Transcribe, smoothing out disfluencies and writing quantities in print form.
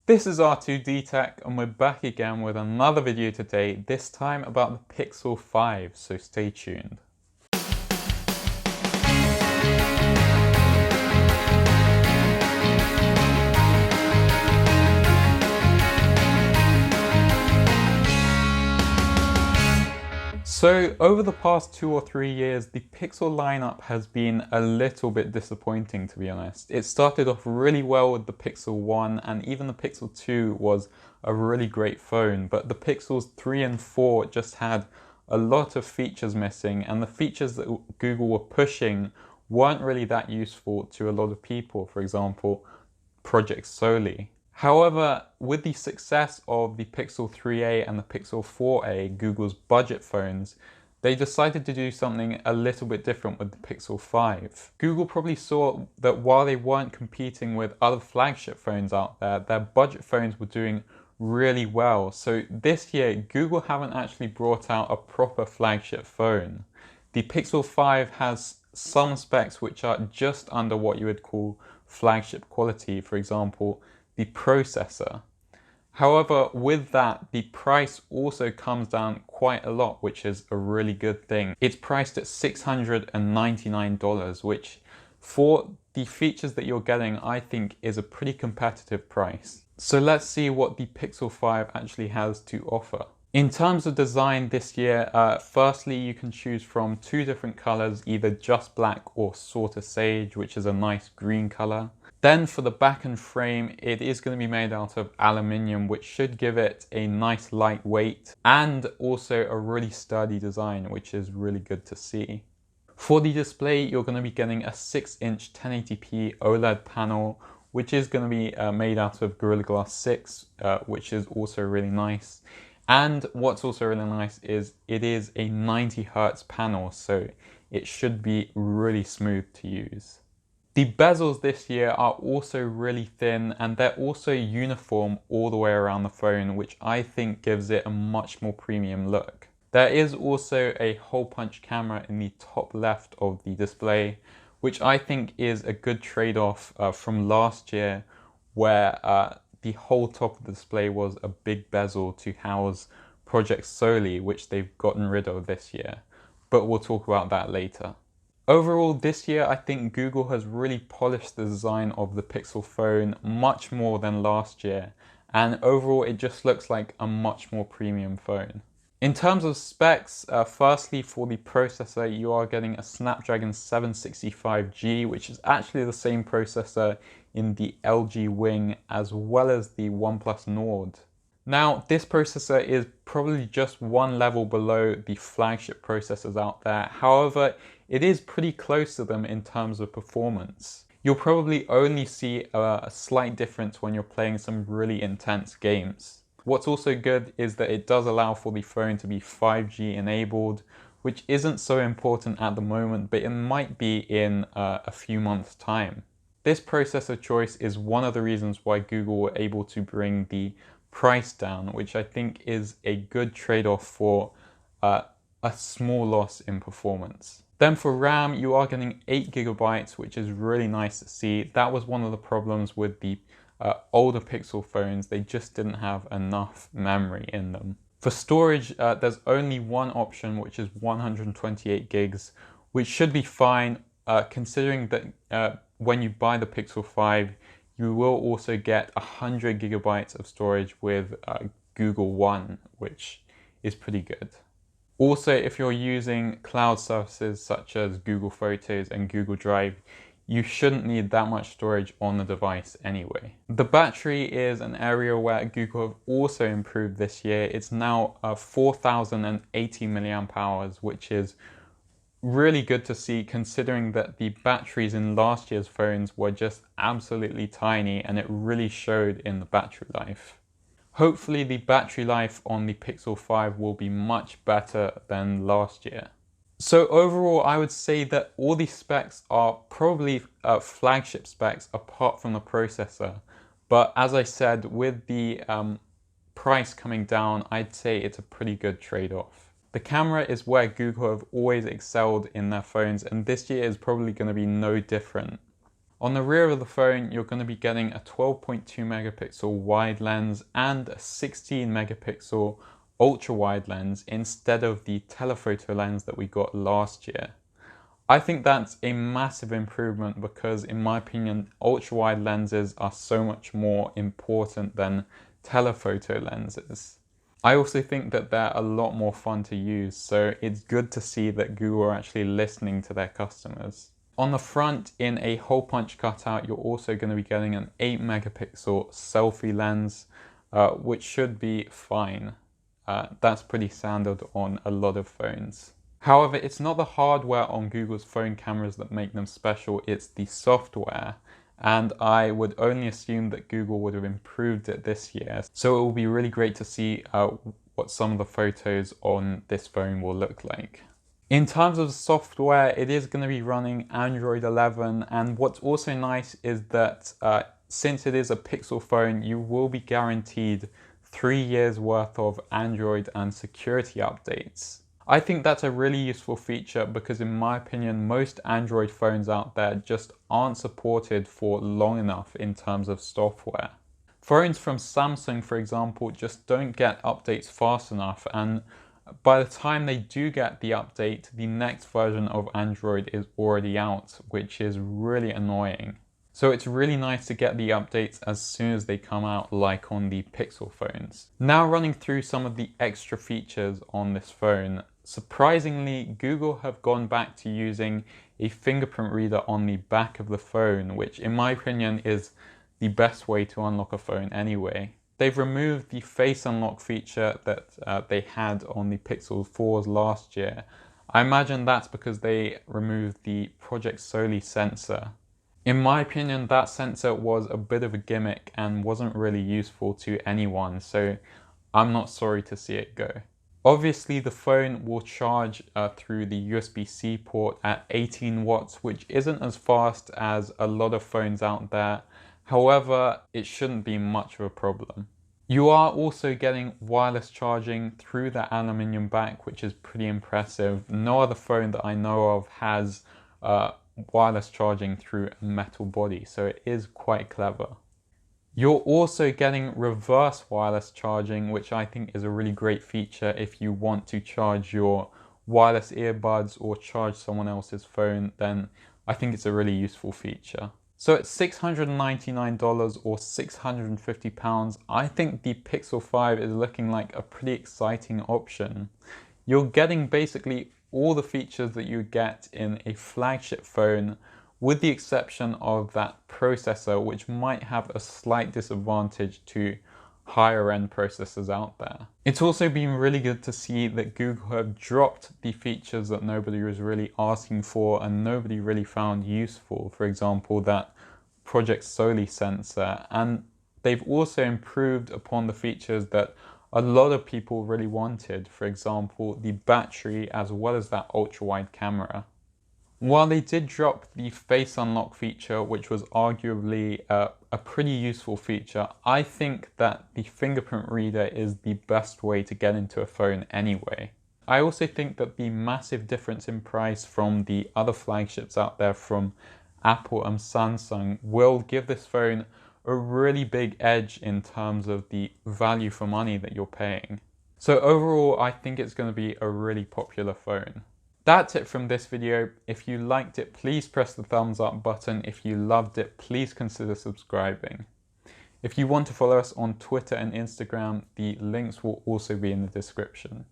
This is R2D Tech and we're back again with another video today, this time about the Pixel 5, so stay tuned. So over the past 2 or 3 years, the Pixel lineup has been a little bit disappointing, to be honest. It started off really well with the Pixel 1, and even the Pixel 2 was a really great phone, but the Pixels 3 and 4 just had a lot of features missing, and the features that Google were pushing weren't really that useful to a lot of people. For example, Project Soli. However, with the success of the Pixel 3a and the Pixel 4a, Google's budget phones, they decided to do something a little bit different with the Pixel 5. Google probably saw that while they weren't competing with other flagship phones out there, their budget phones were doing really well. So this year, Google haven't actually brought out a proper flagship phone. The Pixel 5 has some specs which are just under what you would call flagship quality, for example, the processor. However, with that, the price also comes down quite a lot, which is a really good thing. It's priced at $699, which for the features that you're getting, I think is a pretty competitive price. So let's see what the Pixel 5 actually has to offer. In terms of design this year, firstly, you can choose from 2 different colors, either just black or sorta sage, which is a nice green color. Then for the back and frame, it is going to be made out of aluminium, which should give it a nice lightweight and also a really sturdy design, which is really good to see. For the display, you're going to be getting a 6-inch 1080p OLED panel, which is going to be made out of Gorilla Glass 6, which is also really nice. And what's also really nice is it is a 90 Hz panel, so it should be really smooth to use. The bezels this year are also really thin, and they're also uniform all the way around the phone, which I think gives it a much more premium look. There is also a hole punch camera in the top left of the display, which I think is a good trade-off from last year, where the whole top of the display was a big bezel to house Project Soli, which they've gotten rid of this year. But we'll talk about that later. Overall, this year, I think Google has really polished the design of the Pixel phone much more than last year. And overall, it just looks like a much more premium phone. In terms of specs, firstly, for the processor, you are getting a Snapdragon 765G, which is actually the same processor in the LG Wing as well as the OnePlus Nord. Now, this processor is probably just one level below the flagship processors out there. However, it is pretty close to them in terms of performance. You'll probably only see a slight difference when you're playing some really intense games. What's also good is that it does allow for the phone to be 5G enabled, which isn't so important at the moment, but it might be in a few months' time. This processor choice is one of the reasons why Google were able to bring the price down, which I think is a good trade-off for a small loss in performance. Then for RAM, you are getting 8 GB, which is really nice to see. That was one of the problems with the older Pixel phones. They just didn't have enough memory in them. For storage, there's only one option, which is 128 gigs, which should be fine, considering that when you buy the Pixel 5, you will also get 100 GB of storage with Google One, which is pretty good. Also, if you're using cloud services such as Google Photos and Google Drive, you shouldn't need that much storage on the device anyway. The battery is an area where Google have also improved this year. It's now 4080 mAh, which is really good to see considering that the batteries in last year's phones were just absolutely tiny, and it really showed in the battery life. Hopefully the battery life on the Pixel 5 will be much better than last year. So overall, I would say that all these specs are probably flagship specs apart from the processor. But as I said, with the price coming down, I'd say it's a pretty good trade-off. The camera is where Google have always excelled in their phones, and this year is probably going to be no different. On the rear of the phone, you're going to be getting a 12.2 megapixel wide lens and a 16 megapixel ultra wide lens instead of the telephoto lens that we got last year. I think that's a massive improvement because, in my opinion, ultra wide lenses are so much more important than telephoto lenses. I also think that they're a lot more fun to use, so it's good to see that Google are actually listening to their customers. On the front, in a hole punch cutout, you're also going to be getting an 8 megapixel selfie lens, which should be fine. That's pretty standard on a lot of phones. However, it's not the hardware on Google's phone cameras that make them special, it's the software. And I would only assume that Google would have improved it this year. So it will be really great to see what some of the photos on this phone will look like. In terms of the software, it is going to be running Android 11, and what's also nice is that since it is a Pixel phone, you will be guaranteed 3 years worth of Android and security updates. I think that's a really useful feature because, in my opinion, most Android phones out there just aren't supported for long enough in terms of software. Phones from Samsung, for example, just don't get updates fast enough, and by the time they do get the update, the next version of Android is already out, which is really annoying. So it's really nice to get the updates as soon as they come out, like on the Pixel phones. Now running through some of the extra features on this phone. Surprisingly, Google have gone back to using a fingerprint reader on the back of the phone, which in my opinion is the best way to unlock a phone anyway. They've removed the face unlock feature that they had on the Pixel 4s last year. I imagine that's because they removed the Project Soli sensor. In my opinion, that sensor was a bit of a gimmick and wasn't really useful to anyone, so I'm not sorry to see it go. Obviously, the phone will charge through the USB-C port at 18 watts, which isn't as fast as a lot of phones out there. However, it shouldn't be much of a problem. You are also getting wireless charging through the aluminium back, which is pretty impressive. No other phone that I know of has wireless charging through a metal body, so it is quite clever. You're also getting reverse wireless charging, which I think is a really great feature if you want to charge your wireless earbuds or charge someone else's phone, then I think it's a really useful feature. So at $699 or £650, I think the Pixel 5 is looking like a pretty exciting option. You're getting basically all the features that you get in a flagship phone, with the exception of that processor, which might have a slight disadvantage to higher end processors out there. It's also been really good to see that Google have dropped the features that nobody was really asking for and nobody really found useful. For example, that Project Soli sensor, and they've also improved upon the features that a lot of people really wanted. For example, the battery as well as that ultra wide camera. While they did drop the face unlock feature, which was arguably a pretty useful feature, I think that the fingerprint reader is the best way to get into a phone anyway. I also think that the massive difference in price from the other flagships out there from Apple and Samsung will give this phone a really big edge in terms of the value for money that you're paying. So overall, I think it's going to be a really popular phone. That's it from this video. If you liked it, please press the thumbs up button. If you loved it, please consider subscribing. If you want to follow us on Twitter and Instagram, the links will also be in the description.